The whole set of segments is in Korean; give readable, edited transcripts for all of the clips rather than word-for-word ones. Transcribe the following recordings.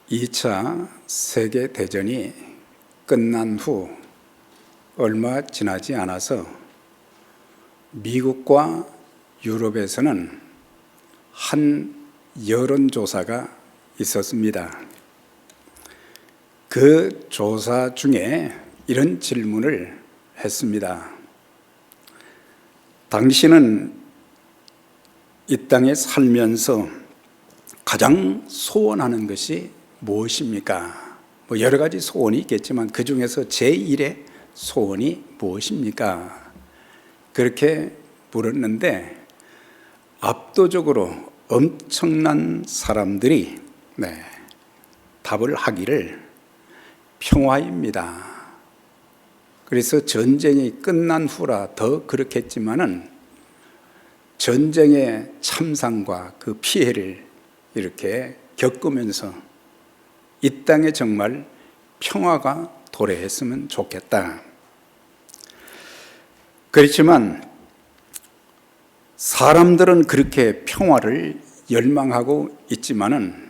2차 세계대전이 끝난 후 얼마 지나지 않아서 미국과 유럽에서는 한 여론조사가 있었습니다. 그 조사 중에 이런 질문을 했습니다. 당신은 이 땅에 살면서 가장 소원하는 것이 무엇입니까? 여러 가지 소원이 있겠지만 그 중에서 제1의 소원이 무엇입니까? 그렇게 물었는데 압도적으로 엄청난 사람들이 답을 하기를 평화입니다. 그래서 전쟁이 끝난 후라 더 그렇겠지만은 전쟁의 참상과 그 피해를 이렇게 겪으면서 이 땅에 정말 평화가 도래했으면 좋겠다. 그렇지만 사람들은 그렇게 평화를 열망하고 있지만은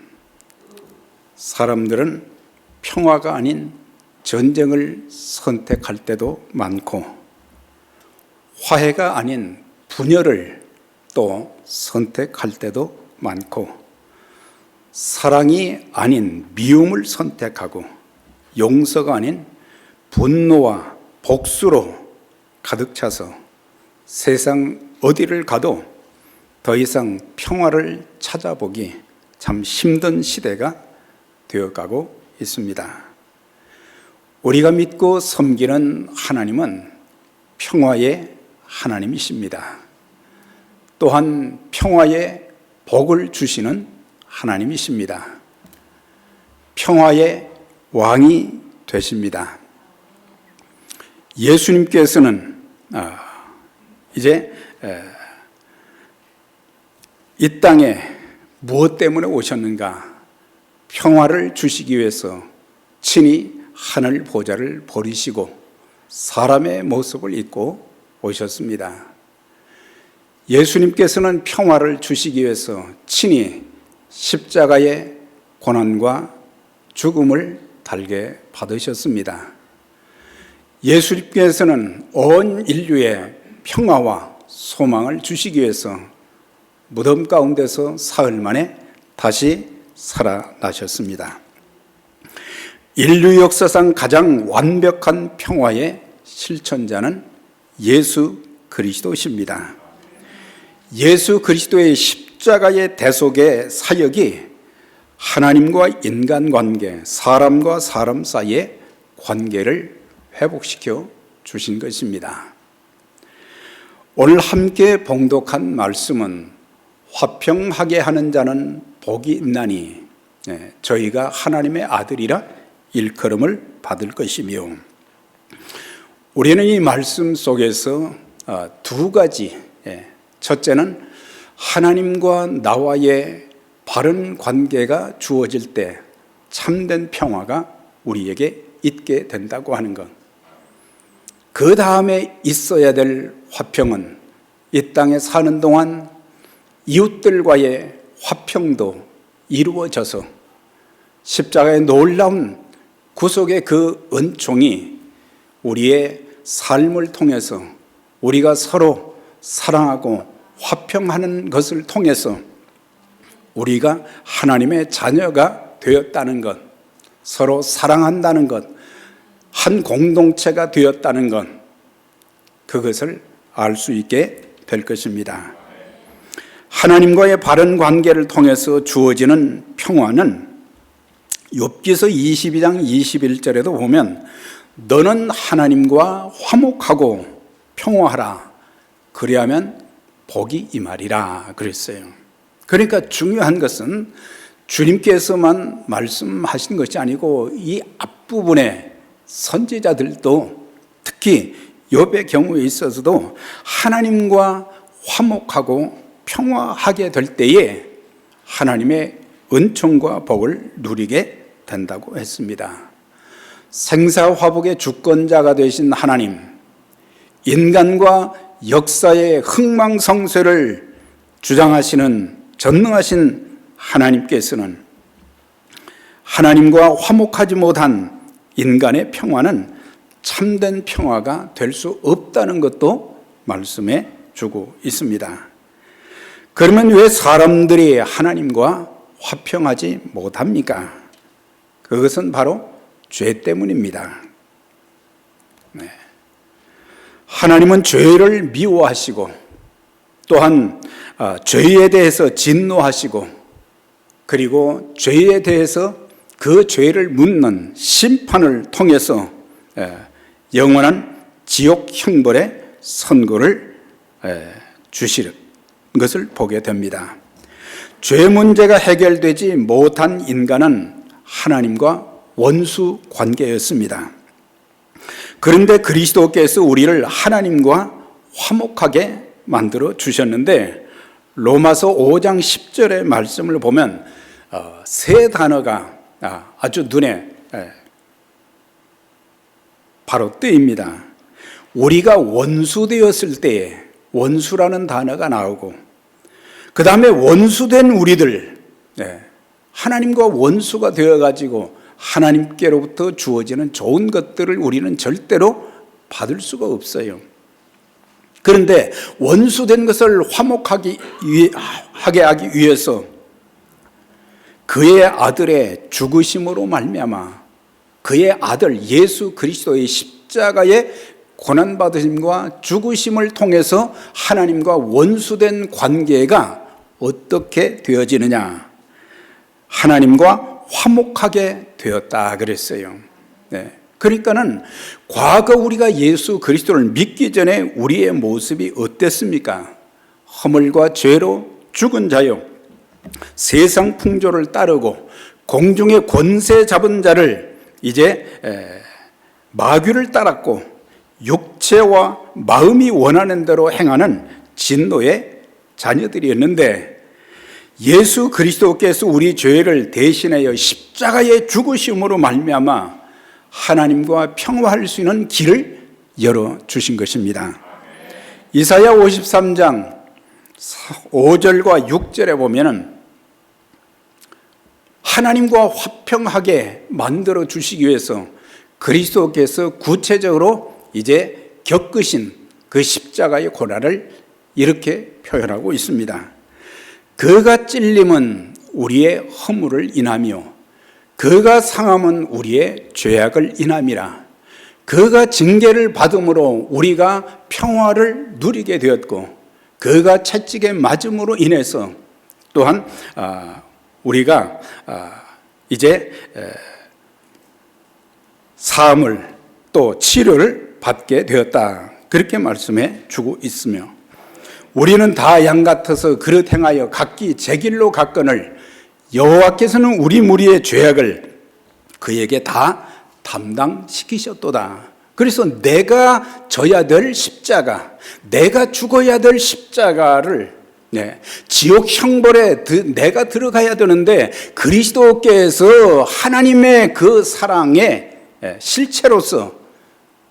사람들은 평화가 아닌 전쟁을 선택할 때도 많고 화해가 아닌 분열을 또 선택할 때도 많고 사랑이 아닌 미움을 선택하고 용서가 아닌 분노와 복수로 가득 차서 세상 어디를 가도 더 이상 평화를 찾아보기 참 힘든 시대가 되어가고 있습니다. 우리가 믿고 섬기는 하나님은 평화의 하나님이십니다. 또한 평화의 복을 주시는 하나님이십니다. 평화의 왕이 되십니다. 예수님께서는 이제 이 땅에 무엇 때문에 오셨는가? 평화를 주시기 위해서 친히 하늘 보좌를 버리시고 사람의 모습을 입고 오셨습니다. 예수님께서는 평화를 주시기 위해서 친히 십자가의 고난과 죽음을 달게 받으셨습니다. 예수님께서는 온 인류의 평화와 소망을 주시기 위해서 무덤 가운데서 사흘 만에 다시 살아나셨습니다. 인류 역사상 가장 완벽한 평화의 실천자는 예수 그리스도십니다. 예수 그리스도의 십자가의 대속의 사역이 하나님과 인간관계, 사람과 사람 사이의 관계를 회복시켜 주신 것입니다. 오늘 함께 봉독한 말씀은 화평하게 하는 자는 복이 있나니 저희가 하나님의 아들이라 일컬음을 받을 것이며, 우리는 이 말씀 속에서 두 가지, 첫째는 하나님과 나와의 바른 관계가 주어질 때 참된 평화가 우리에게 있게 된다고 하는 것. 그 다음에 있어야 될 화평은 이 땅에 사는 동안 이웃들과의 화평도 이루어져서 십자가의 놀라운 구속의 그 은총이 우리의 삶을 통해서 우리가 서로 사랑하고 화평하는 것을 통해서 우리가 하나님의 자녀가 되었다는 것, 서로 사랑한다는 것, 한 공동체가 되었다는 것, 그것을 알 수 있게 될 것입니다. 하나님과의 바른 관계를 통해서 주어지는 평화는 욥기서 22장 21절에도 보면 너는 하나님과 화목하고 평화하라 그리하면 복이 임하리라 그랬어요. 그러니까 중요한 것은 주님께서만 말씀하신 것이 아니고 이 앞부분에 선지자들도 특히 욥의 경우에 있어서도 하나님과 화목하고 평화하게 될 때에 하나님의 은총과 복을 누리게 된다고 했습니다. 생사화복의 주권자가 되신 하나님, 인간과 역사의 흥망성쇠를 주장하시는 전능하신 하나님께서는 하나님과 화목하지 못한 인간의 평화는 참된 평화가 될 수 없다는 것도 말씀해 주고 있습니다. 그러면 왜 사람들이 하나님과 화평하지 못합니까? 그것은 바로 죄 때문입니다. 네. 하나님은 죄를 미워하시고 또한 죄에 대해서 진노하시고 그리고 죄에 대해서 그 죄를 묻는 심판을 통해서 영원한 지옥 형벌의 선고를 주시는 것을 보게 됩니다. 죄 문제가 해결되지 못한 인간은 하나님과 원수 관계였습니다. 그런데 그리스도께서 우리를 하나님과 화목하게 만들어 주셨는데 로마서 5장 10절의 말씀을 보면 세 단어가 아주 눈에 바로 뜨입니다. 우리가 원수되었을 때에 원수라는 단어가 나오고 그 다음에 원수된 우리들 하나님과 원수가 되어가지고 하나님께로부터 주어지는 좋은 것들을 우리는 절대로 받을 수가 없어요. 그런데 원수된 것을 화목하게 하기 위해서 그의 아들의 죽으심으로 말미암아 그의 아들 예수 그리스도의 십자가의 고난받으심과 죽으심을 통해서 하나님과 원수된 관계가 어떻게 되어지느냐? 하나님과 화목하게 되었다 그랬어요. 그러니까는 과거 우리가 예수 그리스도를 믿기 전에 우리의 모습이 어땠습니까? 허물과 죄로 죽은 자요, 세상 풍조를 따르고 공중의 권세 잡은 자를 이제 마귀를 따랐고 육체와 마음이 원하는 대로 행하는 진노의 자녀들이었는데 예수 그리스도께서 우리 죄를 대신하여 십자가의 죽으심으로 말미암아 하나님과 평화할 수 있는 길을 열어주신 것입니다. 이사야 53장 5절과 6절에 보면은 하나님과 화평하게 만들어 주시기 위해서 그리스도께서 구체적으로 이제 겪으신 그 십자가의 고난을 이렇게 표현하고 있습니다. 그가 찔림은 우리의 허물을 인하며 그가 상함은 우리의 죄악을 인함이라. 그가 징계를 받음으로 우리가 평화를 누리게 되었고 그가 채찍에 맞음으로 인해서 또한 우리가 이제 사함을 또 치료를 받게 되었다. 그렇게 말씀해 주고 있으며 우리는 다 양 같아서 그릇 행하여 각기 제 길로 갔거늘 여호와께서는 우리 무리의 죄악을 그에게 다 담당시키셨도다. 그래서 내가 져야 될 십자가, 내가 죽어야 될 십자가를 지옥 형벌에 내가 들어가야 되는데 그리스도께서 하나님의 그 사랑의 실체로서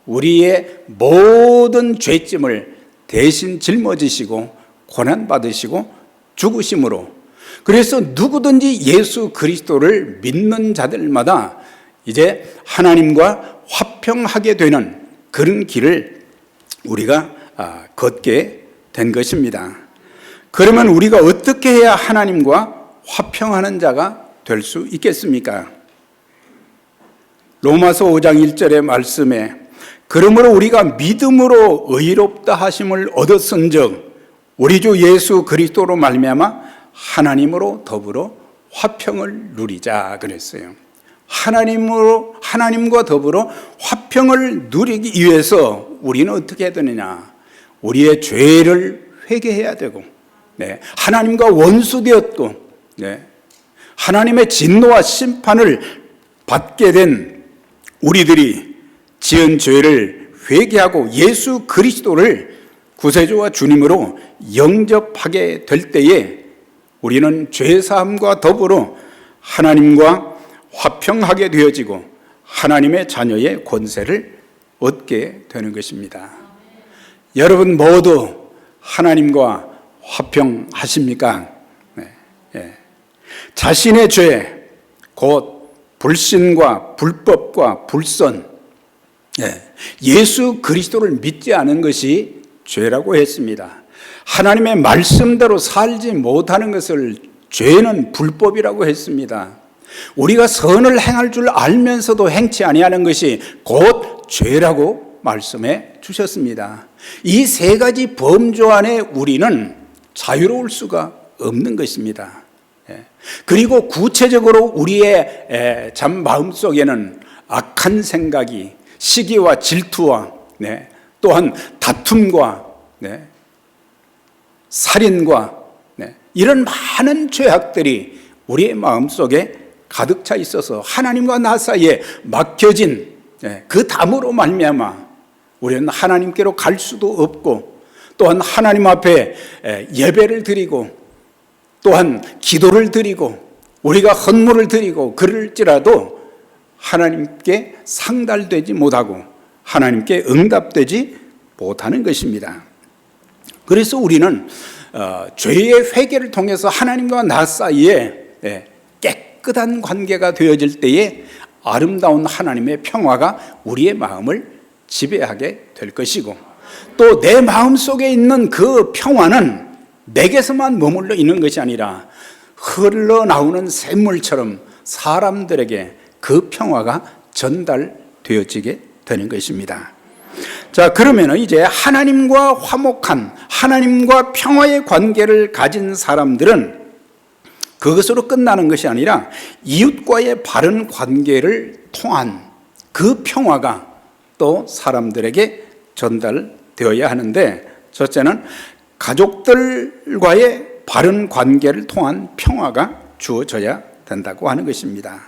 우리의 모든 죄짐을 대신 짊어지시고 고난받으시고 죽으심으로 그래서 누구든지 예수 그리스도를 믿는 자들마다 이제 하나님과 화평하게 되는 그런 길을 우리가 걷게 된 것입니다. 그러면 우리가 어떻게 해야 하나님과 화평하는 자가 될 수 있겠습니까? 로마서 5장 1절의 말씀에 그러므로 우리가 믿음으로 의롭다 하심을 얻었은즉 우리 주 예수 그리스도로 말미암아 하나님으로 더불어 화평을 누리자 그랬어요. 하나님과 더불어 화평을 누리기 위해서 우리는 어떻게 해야 되느냐? 우리의 죄를 회개해야 되고, 하나님과 원수되었고, 하나님의 진노와 심판을 받게 된 우리들이 지은 죄를 회개하고 예수 그리스도를 구세주와 주님으로 영접하게 될 때에 우리는 죄사함과 더불어 하나님과 화평하게 되어지고 하나님의 자녀의 권세를 얻게 되는 것입니다. 여러분 모두 하나님과 화평하십니까? 자신의 죄, 곧 불신과 불법과 불선, 예수 그리스도를 믿지 않은 것이 죄라고 했습니다. 하나님의 말씀대로 살지 못하는 것을 죄는 불법이라고 했습니다. 우리가 선을 행할 줄 알면서도 행치 아니하는 것이 곧 죄라고 말씀해 주셨습니다. 이 세 가지 범주 안에 우리는 자유로울 수가 없는 것입니다. 그리고 구체적으로 우리의 참 마음속에는 악한 생각이, 시기와 질투와 또한 다툼과 살인과 이런 많은 죄악들이 우리의 마음속에 가득 차 있어서 하나님과 나 사이에 막혀진 그 담으로 말미암아 우리는 하나님께로 갈 수도 없고, 또한 하나님 앞에 예배를 드리고, 또한 기도를 드리고, 우리가 헌물을 드리고 그럴지라도 하나님께 상달되지 못하고 하나님께 응답되지 못하는 것입니다. 그래서 우리는 죄의 회개를 통해서 하나님과 나 사이에 깨끗한 관계가 되어질 때에 아름다운 하나님의 평화가 우리의 마음을 지배하게 될 것이고, 또 내 마음속에 있는 그 평화는 내게서만 머물러 있는 것이 아니라 흘러나오는 샘물처럼 사람들에게 그 평화가 전달되어지게 되는 것입니다. 자, 그러면 이제 하나님과 화목한, 하나님과 평화의 관계를 가진 사람들은 그것으로 끝나는 것이 아니라 이웃과의 바른 관계를 통한 그 평화가 또 사람들에게 전달되어야 하는데, 첫째는 가족들과의 바른 관계를 통한 평화가 주어져야 된다고 하는 것입니다.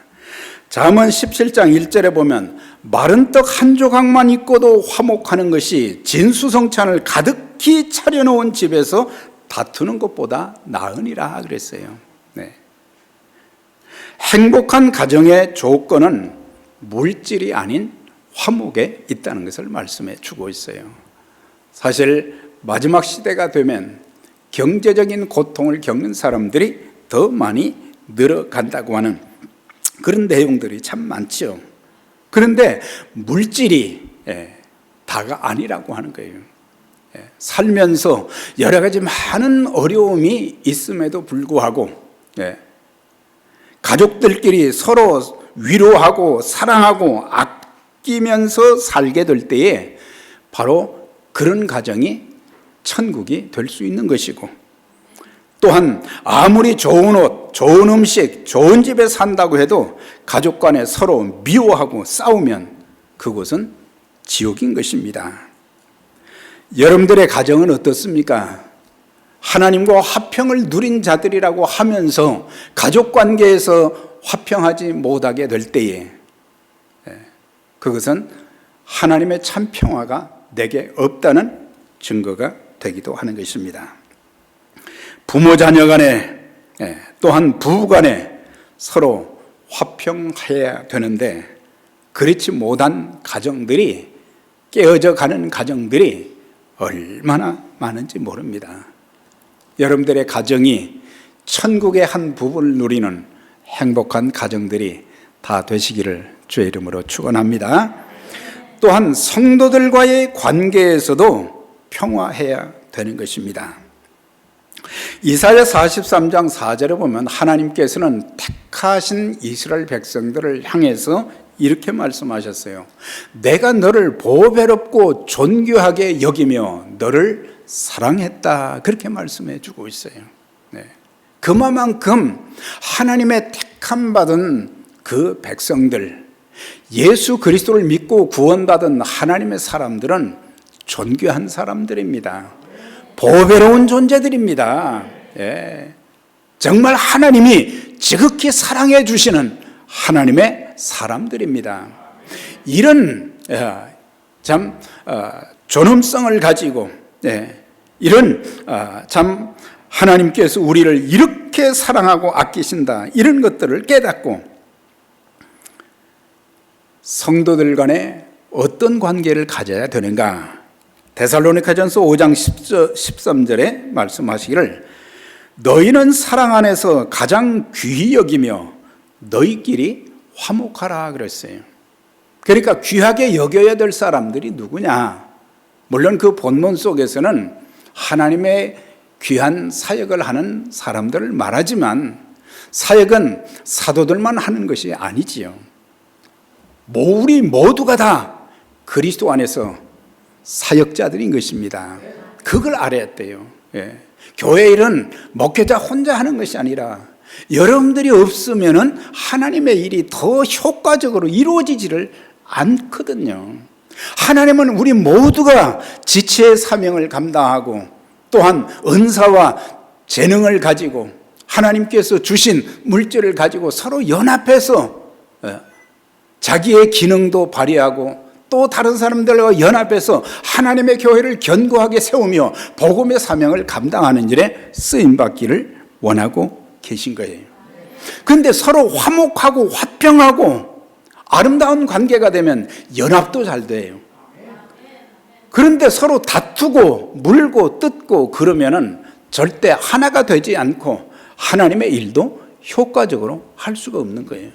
잠언 17장 1절에 보면 마른 떡 한 조각만 있고도 화목하는 것이 진수성찬을 가득히 차려놓은 집에서 다투는 것보다 나으니라 그랬어요. 행복한 가정의 조건은 물질이 아닌 화목에 있다는 것을 말씀해 주고 있어요. 사실 마지막 시대가 되면 경제적인 고통을 겪는 사람들이 더 많이 늘어간다고 하는 그런 내용들이 참 많죠. 그런데 물질이 다가 아니라고 하는 거예요. 살면서 여러 가지 많은 어려움이 있음에도 불구하고 가족들끼리 서로 위로하고 사랑하고 아끼면서 살게 될 때에 바로 그런 가정이 천국이 될 수 있는 것이고, 또한 아무리 좋은 옷, 좋은 음식, 좋은 집에 산다고 해도 가족 간에 서로 미워하고 싸우면 그곳은 지옥인 것입니다. 여러분들의 가정은 어떻습니까? 하나님과 화평을 누린 자들이라고 하면서 가족 관계에서 화평하지 못하게 될 때에 그것은 하나님의 참 평화가 내게 없다는 증거가 되기도 하는 것입니다. 부모 자녀 간에 또한 부부 간에 서로 화평해야 되는데 그렇지 못한 가정들이, 깨어져 가는 가정들이 얼마나 많은지 모릅니다. 여러분들의 가정이 천국의 한 부분을 누리는 행복한 가정들이 다 되시기를 주의 이름으로 축원합니다. 또한 성도들과의 관계에서도 평화해야 되는 것입니다. 이사야 43장 4절에 보면 하나님께서는 택하신 이스라엘 백성들을 향해서 이렇게 말씀하셨어요. 내가 너를 보배롭고 존귀하게 여기며 너를 사랑했다. 그렇게 말씀해 주고 있어요. 그만큼 하나님의 택함 받은 그 백성들, 예수 그리스도를 믿고 구원받은 하나님의 사람들은 존귀한 사람들입니다. 보배로운 존재들입니다. 정말 하나님이 지극히 사랑해 주시는 하나님의 사람들입니다. 이런 참 존엄성을 가지고 이런 참 하나님께서 우리를 이렇게 사랑하고 아끼신다, 이런 것들을 깨닫고 성도들 간에 어떤 관계를 가져야 되는가. 데살로니가전서 5장 13절에 말씀하시기를 너희는 사랑 안에서 가장 귀히 여기며 너희끼리 화목하라 그랬어요. 그러니까 귀하게 여겨야 될 사람들이 누구냐? 물론 그 본문 속에서는 하나님의 귀한 사역을 하는 사람들을 말하지만 사역은 사도들만 하는 것이 아니지요. 우리 모두가 다 그리스도 안에서 사역자들인 것입니다. 그걸 알아야 돼요. 예. 교회 일은 목회자 혼자 하는 것이 아니라 여러분들이 없으면은 하나님의 일이 더 효과적으로 이루어지지를 않거든요. 하나님은 우리 모두가 지체의 사명을 감당하고 또한 은사와 재능을 가지고 하나님께서 주신 물질을 가지고 서로 연합해서 자기의 기능도 발휘하고 또 다른 사람들과 연합해서 하나님의 교회를 견고하게 세우며 복음의 사명을 감당하는 일에 쓰임받기를 원하고 계신 거예요. 그런데 서로 화목하고 화평하고 아름다운 관계가 되면 연합도 잘 돼요. 그런데 서로 다투고 물고 뜯고 그러면은 절대 하나가 되지 않고 하나님의 일도 효과적으로 할 수가 없는 거예요.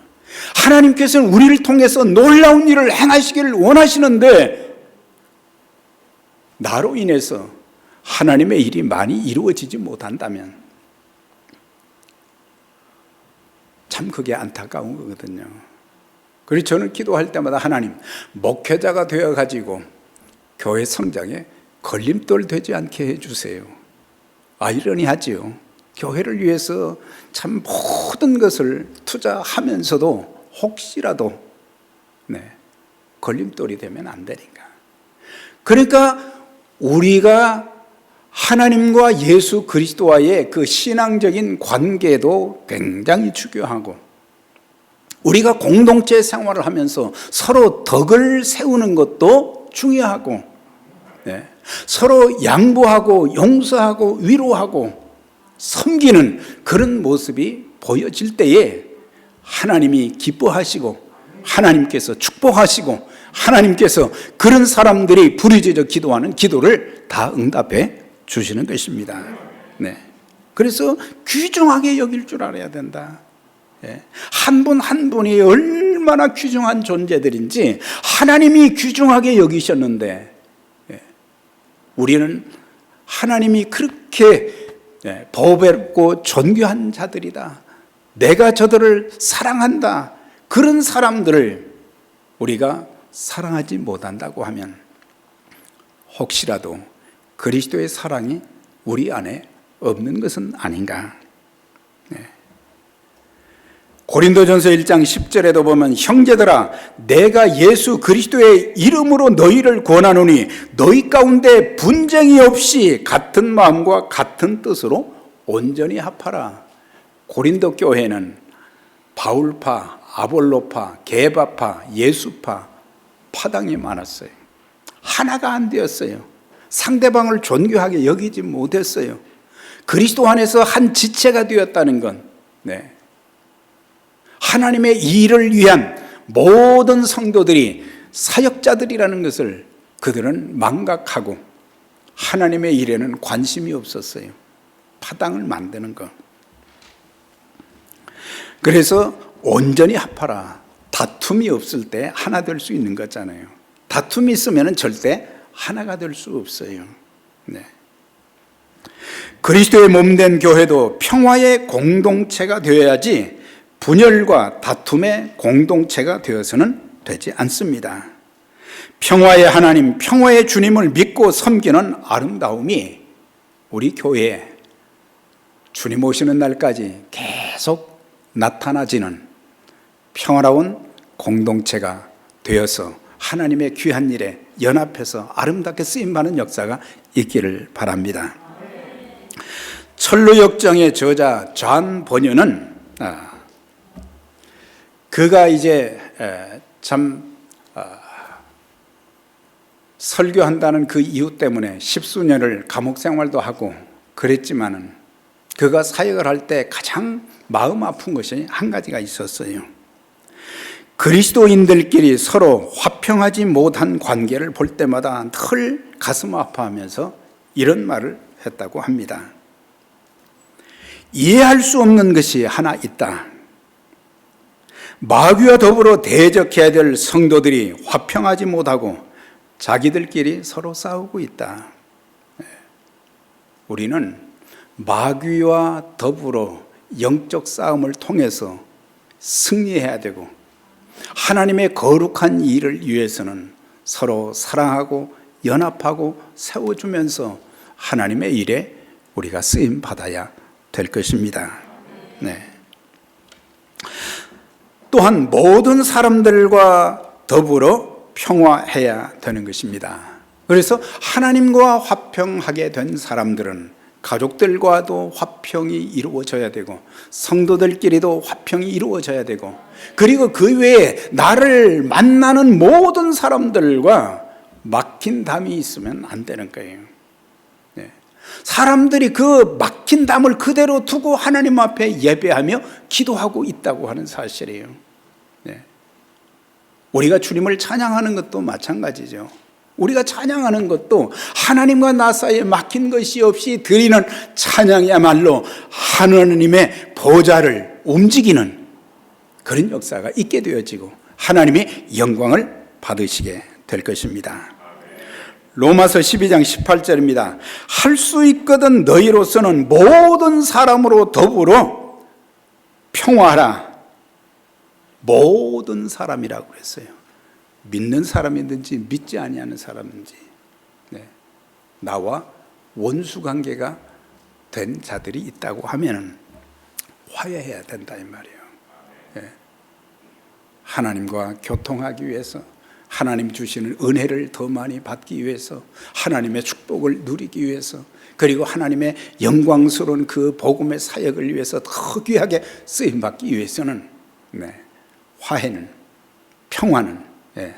하나님께서는 우리를 통해서 놀라운 일을 행하시기를 원하시는데 나로 인해서 하나님의 일이 많이 이루어지지 못한다면 참 그게 안타까운 거거든요. 그래서 저는 기도할 때마다 하나님, 목회자가 되어가지고 교회 성장에 걸림돌 되지 않게 해주세요. 아이러니하지요. 교회를 위해서 참 모든 것을 투자하면서도 혹시라도 걸림돌이 되면 안 되니까. 그러니까 우리가 하나님과 예수 그리스도와의 그 신앙적인 관계도 굉장히 중요하고 우리가 공동체 생활을 하면서 서로 덕을 세우는 것도 중요하고 서로 양보하고 용서하고 위로하고 섬기는 그런 모습이 보여질 때에 하나님이 기뻐하시고 하나님께서 축복하시고 하나님께서 그런 사람들이 부르짖어 기도하는 기도를 다 응답해 주시는 것입니다. 그래서 귀중하게 여길 줄 알아야 된다. 한 분 한 분이 얼마나 귀중한 존재들인지 하나님이 귀중하게 여기셨는데 우리는 하나님이 그렇게 보배롭고 존귀한 자들이다. 내가 저들을 사랑한다. 그런 사람들을 우리가 사랑하지 못한다고 하면 혹시라도 그리스도의 사랑이 우리 안에 없는 것은 아닌가. 고린도전서 1장 10절에도 보면 형제들아 내가 예수 그리스도의 이름으로 너희를 권하노니 너희 가운데 분쟁이 없이 같은 마음과 같은 뜻으로 온전히 합하라. 고린도 교회는 바울파, 아볼로파, 게바파, 예수파 파당이 많았어요. 하나가 안 되었어요. 상대방을 존귀하게 여기지 못했어요. 그리스도 안에서 한 지체가 되었다는 건 하나님의 일을 위한 모든 성도들이 사역자들이라는 것을 그들은 망각하고 하나님의 일에는 관심이 없었어요. 파당을 만드는 것. 그래서 온전히 합하라. 다툼이 없을 때 하나 될 수 있는 거잖아요. 다툼이 있으면 절대 하나가 될 수 없어요. 그리스도의 몸된 교회도 평화의 공동체가 되어야지 분열과 다툼의 공동체가 되어서는 되지 않습니다. 평화의 하나님, 평화의 주님을 믿고 섬기는 아름다움이 우리 교회에 주님 오시는 날까지 계속 나타나지는 평화로운 공동체가 되어서 하나님의 귀한 일에 연합해서 아름답게 쓰임받는 역사가 있기를 바랍니다. 철로역정의 저자 존 버녀는 그가 이제 참 설교한다는 그 이유 때문에 십수년을 감옥 생활도 하고 그랬지만은 그가 사역을 할 때 가장 마음 아픈 것이 한 가지가 있었어요. 그리스도인들끼리 서로 화평하지 못한 관계를 볼 때마다 늘 가슴 아파하면서 이런 말을 했다고 합니다. 이해할 수 없는 것이 하나 있다. 마귀와 더불어 대적해야 될 성도들이 화평하지 못하고 자기들끼리 서로 싸우고 있다. 우리는 마귀와 더불어 영적 싸움을 통해서 승리해야 되고, 하나님의 거룩한 일을 위해서는 서로 사랑하고 연합하고 세워주면서 하나님의 일에 우리가 쓰임 받아야 될 것입니다. 네. 또한 모든 사람들과 더불어 평화해야 되는 것입니다. 그래서 하나님과 화평하게 된 사람들은 가족들과도 화평이 이루어져야 되고, 성도들끼리도 화평이 이루어져야 되고, 그리고 그 외에 나를 만나는 모든 사람들과 막힌 담이 있으면 안 되는 거예요. 네. 사람들이 그 막힌 담을 그대로 두고 하나님 앞에 예배하며 기도하고 있다고 하는 사실이에요. 네. 우리가 주님을 찬양하는 것도 마찬가지죠. 우리가 찬양하는 것도 하나님과 나 사이에 막힌 것이 없이 드리는 찬양이야말로 하나님의 보좌를 움직이는 그런 역사가 있게 되어지고 하나님의 영광을 받으시게 될 것입니다. 로마서 12장 18절입니다. 할 수 있거든 너희로서는 모든 사람으로 더불어 평화하라. 모든 사람이라고 했어요. 믿는 사람이든지 믿지 아니하는 사람인지, 네. 나와 원수 관계가 된 자들이 있다고 하면은 화해해야 된다 이 말이에요. 네. 하나님과 교통하기 위해서, 하나님 주시는 은혜를 더 많이 받기 위해서, 하나님의 축복을 누리기 위해서, 그리고 하나님의 영광스러운 그 복음의 사역을 위해서 더 귀하게 쓰임 받기 위해서는, 네. 화해는, 평화는, 예,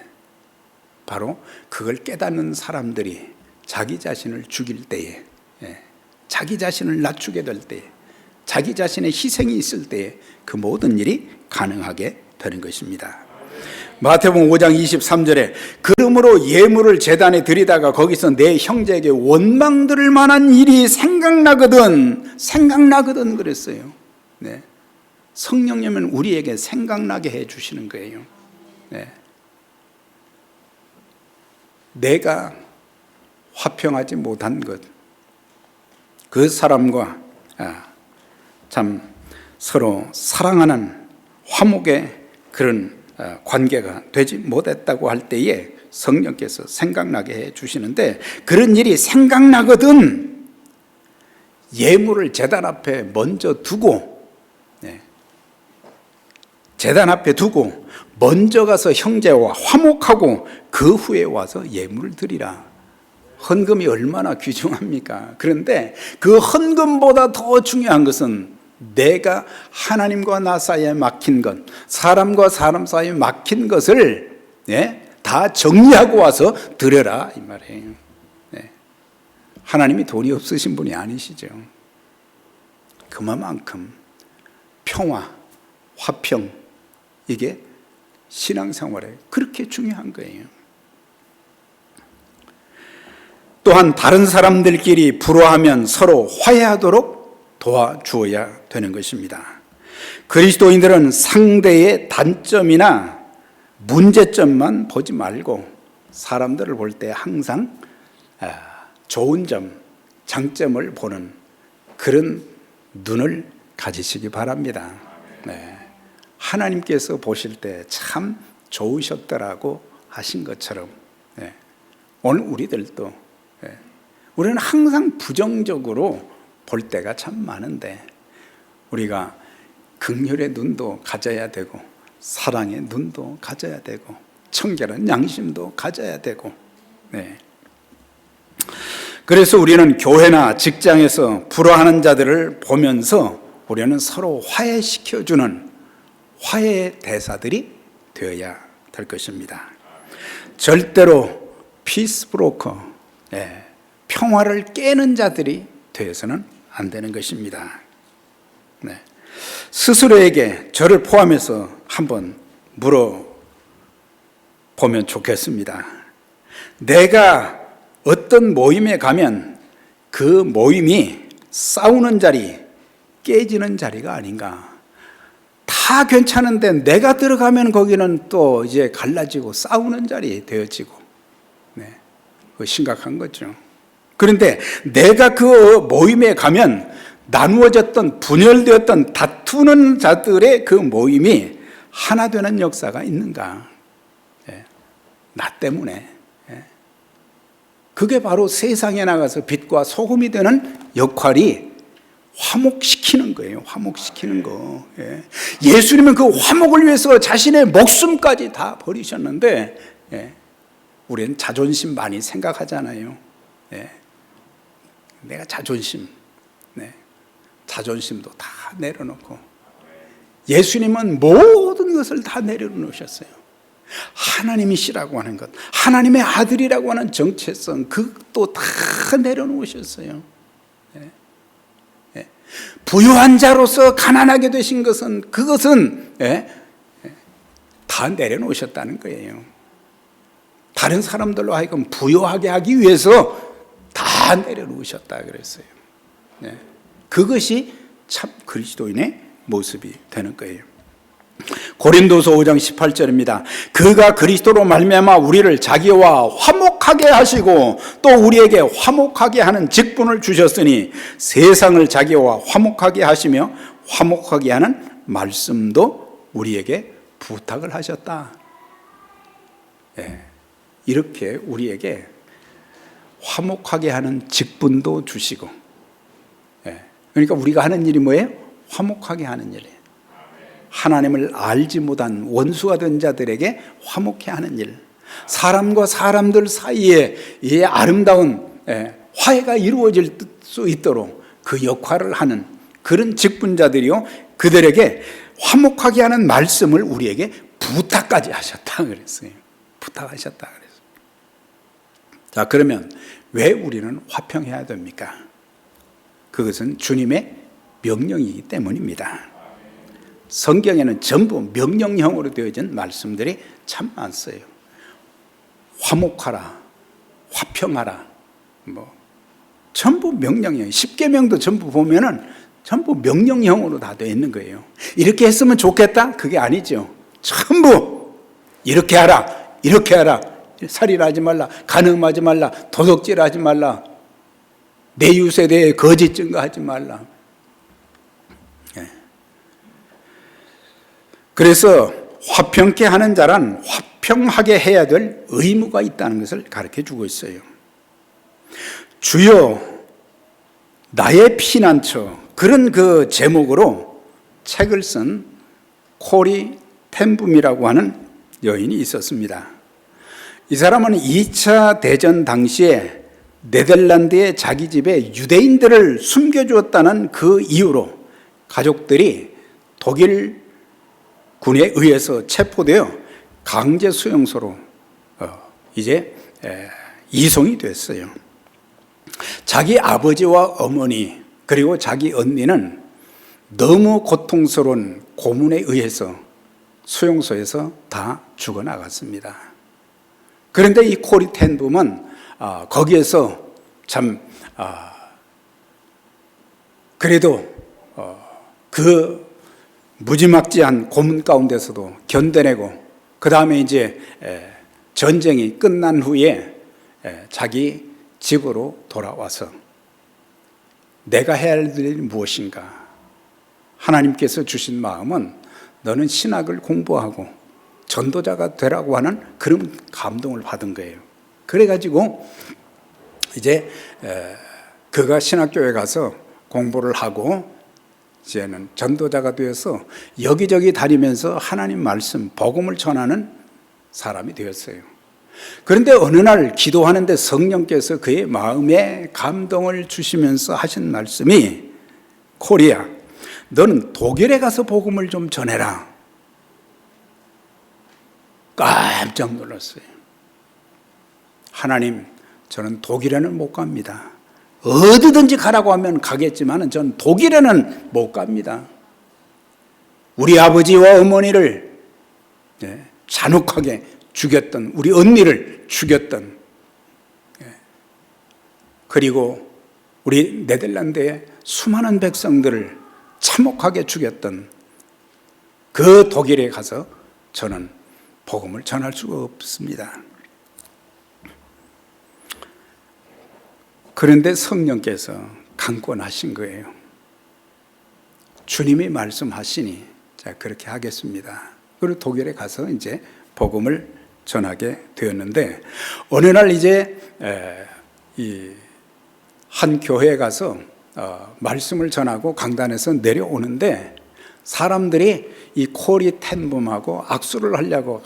바로 그걸 깨닫는 사람들이 자기 자신을 죽일 때에, 예, 자기 자신을 낮추게 될 때에, 자기 자신의 희생이 있을 때에 그 모든 일이 가능하게 되는 것입니다. 마태복음 5장 23절에 그러므로 예물을 제단에 드리다가 거기서 내 형제에게 원망 들을 만한 일이 생각나거든 그랬어요. 네. 성령님은 우리에게 생각나게 해 주시는 거예요. 네. 내가 화평하지 못한 것, 그 사람과 참 서로 사랑하는 화목의 그런 관계가 되지 못했다고 할 때에 성령께서 생각나게 해 주시는데, 그런 일이 생각나거든 예물을 제단 앞에 먼저 두고, 제단 앞에 두고 먼저 가서 형제와 화목하고 그 후에 와서 예물을 드리라. 헌금이 얼마나 귀중합니까? 그런데 그 헌금보다 더 중요한 것은 내가 하나님과 나 사이에 막힌 것, 사람과 사람 사이에 막힌 것을, 다 정리하고 와서 드려라 이 말이에요. 하나님이 돈이 없으신 분이 아니시죠. 그만큼 평화, 화평, 이게 신앙생활에 그렇게 중요한 거예요. 또한 다른 사람들끼리 불화하면 서로 화해하도록 도와주어야 되는 것입니다. 그리스도인들은 상대의 단점이나 문제점만 보지 말고 사람들을 볼 때 항상 좋은 점, 장점을 보는 그런 눈을 가지시기 바랍니다. 네. 하나님께서 보실 때 참 좋으셨더라고 하신 것처럼, 오늘 우리들도, 우리는 항상 부정적으로 볼 때가 참 많은데 우리가 긍휼의 눈도 가져야 되고 사랑의 눈도 가져야 되고 청결한 양심도 가져야 되고, 그래서 우리는 교회나 직장에서 불화하는 자들을 보면서 우리는 서로 화해시켜주는 화해의 대사들이 되어야 될 것입니다. 절대로 피스 브로커, 평화를 깨는 자들이 되어서는 안 되는 것입니다. 스스로에게 저를 포함해서 한번 물어보면 좋겠습니다. 내가 어떤 모임에 가면 그 모임이 싸우는 자리, 깨지는 자리가 아닌가? 다 괜찮은데 내가 들어가면 거기는 또 이제 갈라지고 싸우는 자리 되어지고, 네, 그거 심각한 거죠. 그런데 내가 그 모임에 가면 나누어졌던, 분열되었던 다투는 자들의 그 모임이 하나 되는 역사가 있는가? 나 때문에. 그게 바로 세상에 나가서 빛과 소금이 되는 역할이 화목시키는 거예요. 화목시키는 거. 예수님은 그 화목을 위해서 자신의 목숨까지 다 버리셨는데, 우리는 자존심 많이 생각하잖아요. 내가 자존심, 자존심도 다 내려놓고, 예수님은 모든 것을 다 내려놓으셨어요. 하나님이시라고 하는 것, 하나님의 아들이라고 하는 정체성, 그것도 다 내려놓으셨어요. 부유한 자로서 가난하게 되신 것은, 그것은 다 내려놓으셨다는 거예요. 다른 사람들로 하여금 부유하게 하기 위해서 다 내려놓으셨다 그랬어요. 그것이 참 그리스도인의 모습이 되는 거예요. 고린도서 5장 18절입니다. 그가 그리스도로 말미암아 우리를 자기와 화목하게 하시고 또 우리에게 화목하게 하는 직분을 주셨으니 세상을 자기와 화목하게 하시며 화목하게 하는 말씀도 우리에게 부탁을 하셨다. 이렇게 우리에게 화목하게 하는 직분도 주시고, 그러니까 우리가 하는 일이 뭐예요? 화목하게 하는 일이에요. 하나님을 알지 못한 원수가 된 자들에게 화목해 하는 일, 사람과 사람들 사이에 이 아름다운 화해가 이루어질 수 있도록 그 역할을 하는 그런 직분자들이요, 그들에게 화목하게 하는 말씀을 우리에게 부탁까지 하셨다 그랬어요. 부탁하셨다 그랬어요. 자, 그러면 왜 우리는 화평해야 됩니까? 그것은 주님의 명령이기 때문입니다. 성경에는 전부 명령형으로 되어진 말씀들이 참 많어요. 화목하라, 화평하라, 전부 명령형. 10계명도 전부 보면은 전부 명령형으로 다 되어 있는 거예요. 이렇게 했으면 좋겠다? 그게 아니죠. 전부 이렇게 하라, 이렇게 하라. 살인하지 말라, 간음하지 말라, 도둑질하지 말라, 내 이웃에 대해 거짓 증거하지 말라. 그래서 화평케 하는 자란 화평하게 해야 될 의무가 있다는 것을 가르쳐 주고 있어요. 주여 나의 피난처, 그런 그 제목으로 책을 쓴 코리 텐붐이라고 하는 여인이 있었습니다. 이 사람은 2차 대전 당시에 네덜란드의 자기 집에 유대인들을 숨겨주었다는 그 이유로 가족들이 독일 군에 의해서 체포되어 강제 수용소로 이제 이송이 됐어요. 자기 아버지와 어머니 그리고 자기 언니는 너무 고통스러운 고문에 의해서 수용소에서 다 죽어나갔습니다. 그런데 이 코리 텐붐은 거기에서 참 그래도 그 무지막지한 고문 가운데서도 견뎌내고, 그 다음에 이제 전쟁이 끝난 후에 자기 집으로 돌아와서 내가 해야 할 일이 무엇인가? 하나님께서 주신 마음은 너는 신학을 공부하고 전도자가 되라고 하는 그런 감동을 받은 거예요. 그래가지고 이제 그가 신학교에 가서 공부를 하고 이제는 전도자가 되어서 여기저기 다니면서 하나님 말씀, 복음을 전하는 사람이 되었어요. 그런데 어느 날 기도하는데 성령께서 그의 마음에 감동을 주시면서 하신 말씀이, 코리야, 너는 독일에 가서 복음을 좀 전해라. 깜짝 놀랐어요. 하나님, 저는 독일에는 못 갑니다. 어디든지 가라고 하면 가겠지만 전 독일에는 못 갑니다. 우리 아버지와 어머니를 잔혹하게 죽였던, 우리 언니를 죽였던, 그리고 우리 네덜란드의 수많은 백성들을 참혹하게 죽였던 그 독일에 가서 저는 복음을 전할 수가 없습니다. 그런데 성령께서 강권하신 거예요. 주님이 말씀하시니 자 그렇게 하겠습니다. 그리고 독일에 가서 이제 복음을 전하게 되었는데 어느 날 이제 이 한 교회에 가서 말씀을 전하고 강단에서 내려오는데 사람들이 이 코리 텐붐하고 악수를 하려고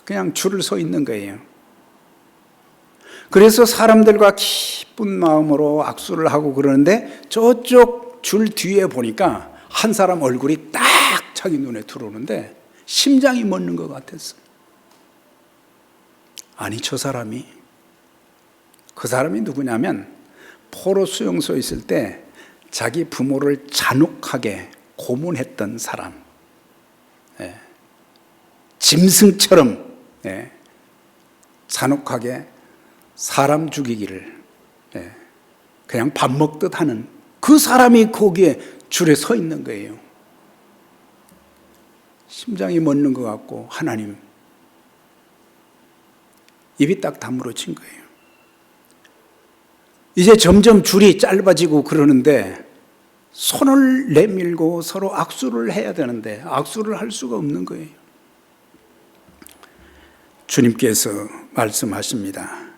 그냥 줄을 서 있는 거예요. 그래서 사람들과 기쁜 마음으로 악수를 하고 그러는데 저쪽 줄 뒤에 보니까 한 사람 얼굴이 딱 자기 눈에 들어오는데 심장이 멎는 것 같았어요. 아니 그 사람이 누구냐면 포로 수용소에 있을 때 자기 부모를 잔혹하게 고문했던 사람, 짐승처럼 잔혹하게 사람 죽이기를 그냥 밥 먹듯 하는 그 사람이 거기에 줄에 서 있는 거예요. 심장이 멎는 것 같고 하나님 입이 딱 다물어진 거예요. 이제 점점 줄이 짧아지고 그러는데 손을 내밀고 서로 악수를 해야 되는데 악수를 할 수가 없는 거예요. 주님께서 말씀하십니다.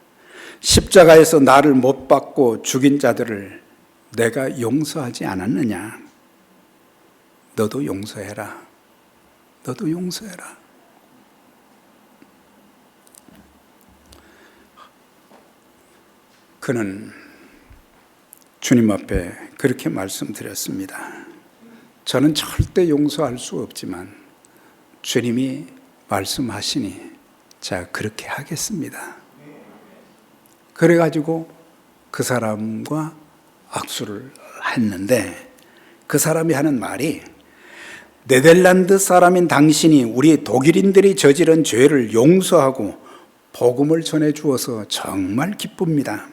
십자가에서 나를 못 박고 죽인 자들을 내가 용서하지 않았느냐? 너도 용서해라. 너도 용서해라. 그는 주님 앞에 그렇게 말씀드렸습니다. 저는 절대 용서할 수 없지만 주님이 말씀하시니 자 그렇게 하겠습니다. 그래가지고 그 사람과 악수를 했는데 그 사람이 하는 말이 네덜란드 사람인 당신이 우리 독일인들이 저지른 죄를 용서하고 복음을 전해 주어서 정말 기쁩니다.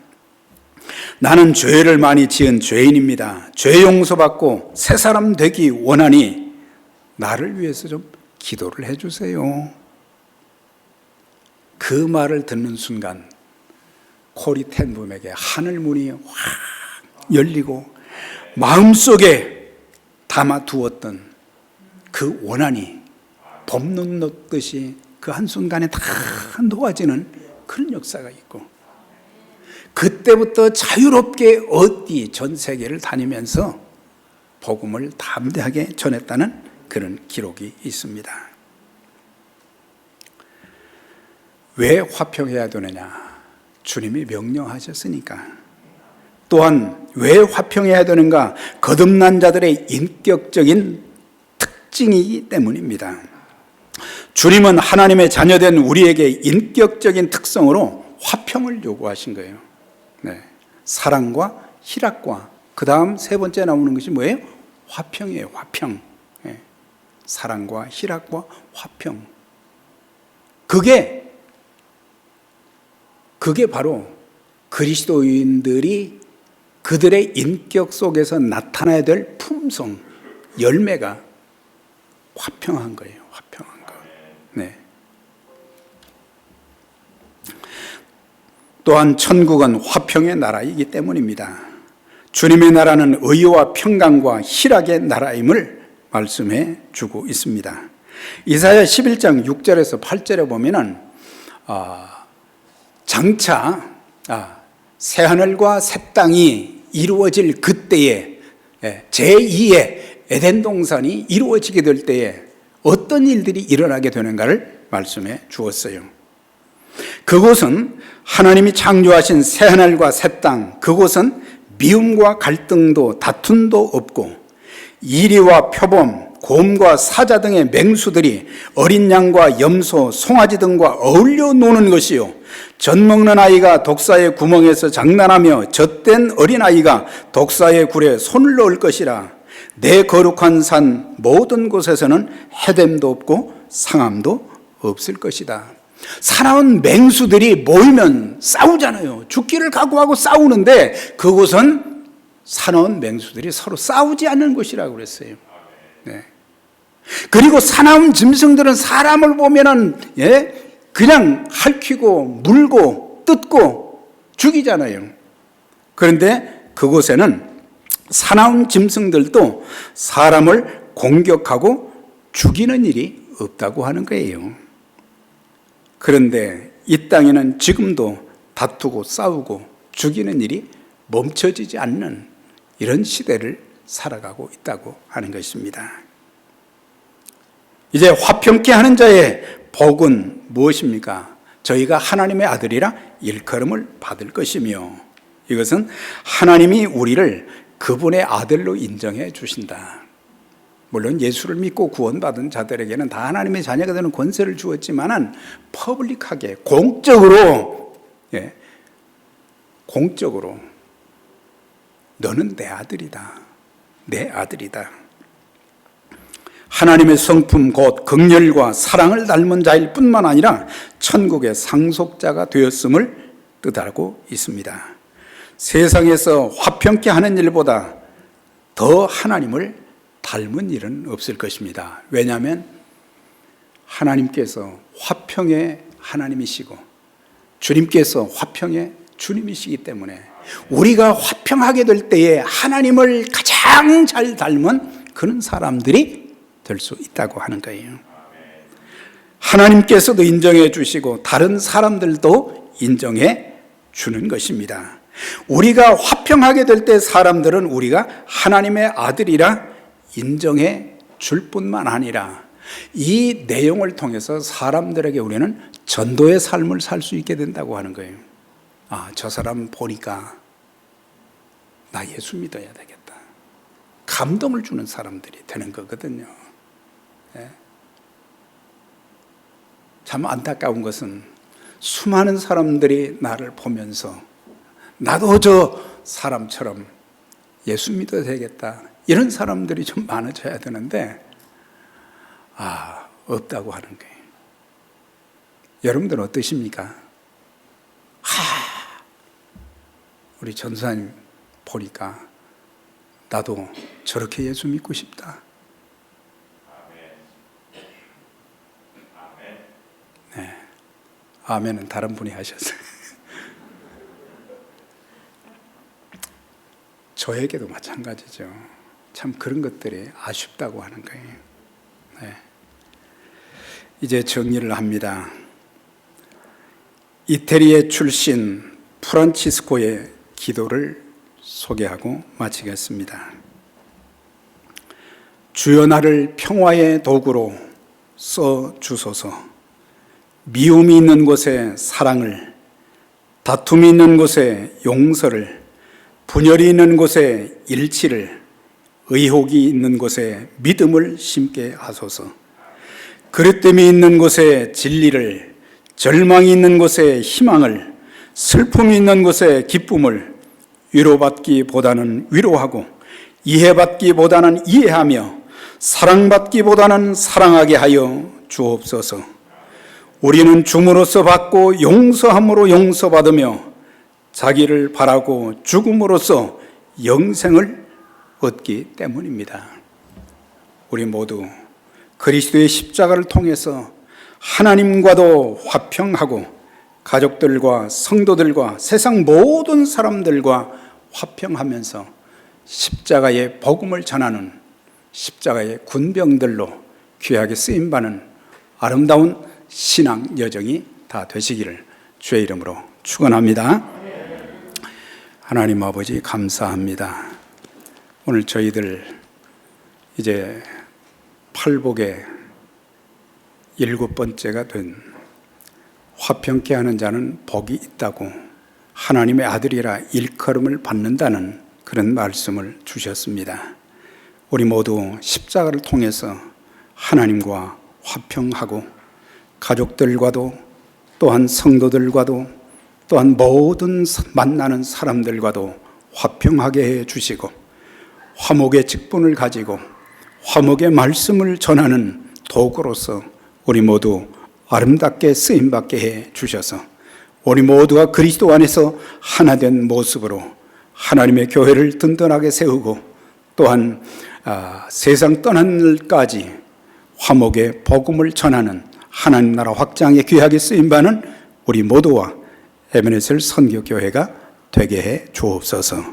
나는 죄를 많이 지은 죄인입니다. 죄 용서받고 새 사람 되기 원하니 나를 위해서 좀 기도를 해주세요. 그 말을 듣는 순간 코리 텐붐에게 하늘 문이 확 열리고 마음속에 담아두었던 그 원한이 봄눈 녹듯이 그 한순간에 다 녹아지는 그런 역사가 있고 그때부터 자유롭게 어디 전 세계를 다니면서 복음을 담대하게 전했다는 그런 기록이 있습니다. 왜 화평해야 되느냐? 주님이 명령하셨으니까. 또한 왜 화평해야 되는가? 거듭난 자들의 인격적인 특징이기 때문입니다. 주님은 하나님의 자녀된 우리에게 인격적인 특성으로 화평을 요구하신 거예요. 사랑과 희락과 그 다음 세 번째 나오는 것이 뭐예요? 화평이에요. 화평. 사랑과 희락과 화평. 그게 바로 그리스도인들이 그들의 인격 속에서 나타나야 될 품성, 열매가 화평한 거예요. 화평한 거. 네. 또한 천국은 화평의 나라이기 때문입니다. 주님의 나라는 의와 평강과 희락의 나라임을 말씀해 주고 있습니다. 이사야 11장 6절에서 8절에 보면은 장차 새하늘과 새 땅이 이루어질 그때에 제2의 에덴 동산이 이루어지게 될 때에 어떤 일들이 일어나게 되는가를 말씀해 주었어요. 그곳은 하나님이 창조하신 새하늘과 새 땅, 그곳은 미움과 갈등도 다툼도 없고 이리와 표범, 곰과 사자 등의 맹수들이 어린 양과 염소, 송아지 등과 어울려 노는 것이요 젖먹는 아이가 독사의 구멍에서 장난하며 젖된 어린아이가 독사의 굴에 손을 넣을 것이라. 내 거룩한 산 모든 곳에서는 해됨도 없고 상함도 없을 것이다. 사나운 맹수들이 모이면 싸우잖아요. 죽기를 각오하고 싸우는데 그곳은 사나운 맹수들이 서로 싸우지 않는 곳이라고 그랬어요. 네. 그리고 사나운 짐승들은 사람을 보면은 그냥 핥히고 물고 뜯고 죽이잖아요. 그런데 그곳에는 사나운 짐승들도 사람을 공격하고 죽이는 일이 없다고 하는 거예요. 그런데 이 땅에는 지금도 다투고 싸우고 죽이는 일이 멈춰지지 않는 이런 시대를 살아가고 있다고 하는 것입니다. 이제 화평케 하는 자의 복은 무엇입니까? 저희가 하나님의 아들이라 일컬음을 받을 것이며, 이것은 하나님이 우리를 그분의 아들로 인정해 주신다. 물론 예수를 믿고 구원받은 자들에게는 다 하나님의 자녀가 되는 권세를 주었지만은 퍼블릭하게 공적으로 너는 내 아들이다. 내 아들이다. 하나님의 성품 곧 긍휼과 사랑을 닮은 자일 뿐만 아니라 천국의 상속자가 되었음을 뜻하고 있습니다. 세상에서 화평케 하는 일보다 더 하나님을 닮은 일은 없을 것입니다. 왜냐하면 하나님께서 화평의 하나님이시고 주님께서 화평의 주님이시기 때문에 우리가 화평하게 될 때에 하나님을 가장 잘 닮은 그런 사람들이 될 수 있다고 하는 거예요. 하나님께서도 인정해 주시고 다른 사람들도 인정해 주는 것입니다. 우리가 화평하게 될 때 사람들은 우리가 하나님의 아들이라 인정해 줄 뿐만 아니라 이 내용을 통해서 사람들에게 우리는 전도의 삶을 살 수 있게 된다고 하는 거예요. 아, 저 사람 보니까 나 예수 믿어야 되겠다. 감동을 주는 사람들이 되는 거거든요. 참 안타까운 것은 수많은 사람들이 나를 보면서 나도 저 사람처럼 예수 믿어야 되겠다, 이런 사람들이 좀 많아져야 되는데 없다고 하는 거예요. 여러분들은 어떠십니까? 우리 전사님 보니까 나도 저렇게 예수 믿고 싶다. 네, 아멘은 다른 분이 하셨어요. 저에게도 마찬가지죠. 참 그런 것들이 아쉽다고 하는 거예요. 네. 이제 정리를 합니다. 이태리의 출신 프란치스코의 기도를 소개하고 마치겠습니다. 주여 나를 평화의 도구로 써 주소서. 미움이 있는 곳에 사랑을, 다툼이 있는 곳에 용서를, 분열이 있는 곳에 일치를, 의혹이 있는 곳에 믿음을 심게 하소서. 그릇됨이 있는 곳에 진리를, 절망이 있는 곳에 희망을, 슬픔이 있는 곳에 기쁨을, 위로받기보다는 위로하고 이해받기보다는 이해하며 사랑받기보다는 사랑하게 하여 주옵소서. 우리는 줌으로써 받고 용서함으로 용서받으며 자기를 바라고 죽음으로써 영생을 얻기 때문입니다. 우리 모두 그리스도의 십자가를 통해서 하나님과도 화평하고 가족들과 성도들과 세상 모든 사람들과 화평하면서 십자가의 복음을 전하는 십자가의 군병들로 귀하게 쓰임받는 아름다운 신앙 여정이 다 되시기를 주의 이름으로 축원합니다. 하나님 아버지 감사합니다. 오늘 저희들 이제 팔복의 7번째가 된 화평케 하는 자는 복이 있다고 하나님의 아들이라 일컬음을 받는다는 그런 말씀을 주셨습니다. 우리 모두 십자가를 통해서 하나님과 화평하고 가족들과도 또한 성도들과도 또한 모든 만나는 사람들과도 화평하게 해 주시고 화목의 직분을 가지고 화목의 말씀을 전하는 도구로서 우리 모두 아름답게 쓰임받게 해 주셔서 우리 모두가 그리스도 안에서 하나 된 모습으로 하나님의 교회를 든든하게 세우고 또한 세상 떠난 날까지 화목의 복음을 전하는 하나님 나라 확장에 귀하게 쓰임받는 우리 모두와 에베네셀 선교교회가 되게 해 주옵소서.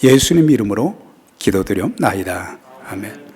예수님 이름으로 기도드리옵나이다. 아멘.